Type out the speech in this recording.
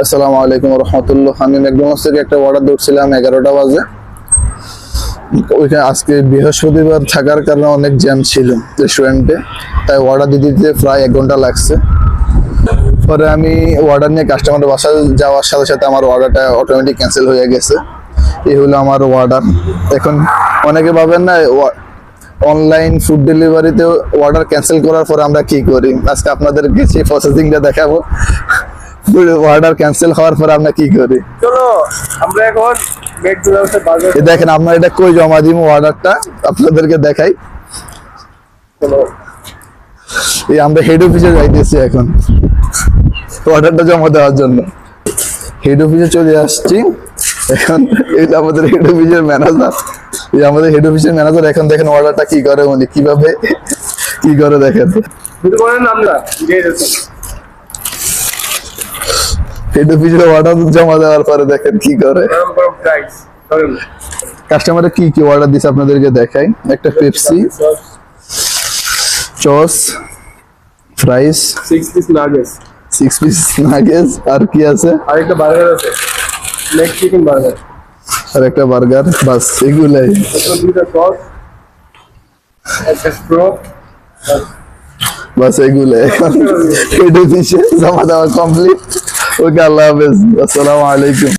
আসসালামু আলাইকুম রহমতুল্লাহ। আমি ম্যাকডোনাল্ডস থেকে একটা অর্ডার দিচ্ছিলাম 11টা বাজে। ওইখানে আজকে বৃহস্পতিবার থাকার কারণে অনেক জ্যাম ছিল রেস্টুরেন্টে, তাই অর্ডার দিতে দিতে প্রায় 1 ঘন্টা লাগছে। পরে আমি অর্ডার নিয়ে কাস্টমারের বাসায় যাওয়ার সাথে সাথে আমার অর্ডারটা অটোমেটিক ক্যান্সেল হয়ে গেছে। এই হলো আমার অর্ডার। এখন অনেকে ভাবেন না অনলাইন ফুড ডেলিভারিতে অর্ডার ক্যান্সেল করার পরে আমরা কি করি, আজকে আপনাদেরকে সেই প্রসেসিংটা দেখাবো। অর্ডার ক্যান্সেল হওয়ার পরে আমরা কি করি, চলো আমরা এখন ম্যাকডোনাল্ডসের বাজার দেখেন আমরা এটা কই জমা দিব অর্ডারটা আপনাদেরকে দেখাই। চলো এই আমরা হেড অফিসে যাইতেছি এখন অর্ডারটা জমা দেওয়ার জন্য। হেড অফিসে চলে আসছি এখন। এটা আমাদের হেড অফিসের ম্যানেজার, এই আমাদের হেড অফিসের ম্যানেজার। এখন দেখেন অর্ডারটা কি করে, উনি কিভাবে কি করে দেখেন। শুরু করেন আমরা যে হেড অফিসে অর্ডার জমা দেওয়ার পরে দেখেন কি করে। গরম গরম প্রাইস ধরেন কাস্টমারে কি কি অর্ডার দিছে আপনাদেরকে দেখাই। একটা পেপসি, চস, fries, 6 piece nuggets 6 piece nuggets, আর কি আছে, আর একটা বার্গার আছে লেগ চিকেন বার্গার, আর একটা বার্গার, বাস এগুলাই। একটা দুইটা সস একটা স্ট্র বাস এগুলো। এখন হেড অফিসে জমা দেওয়া কমপ্লিট। ওকে, আল্লাহ হাফেজ, আসসালামু আলাইকুম।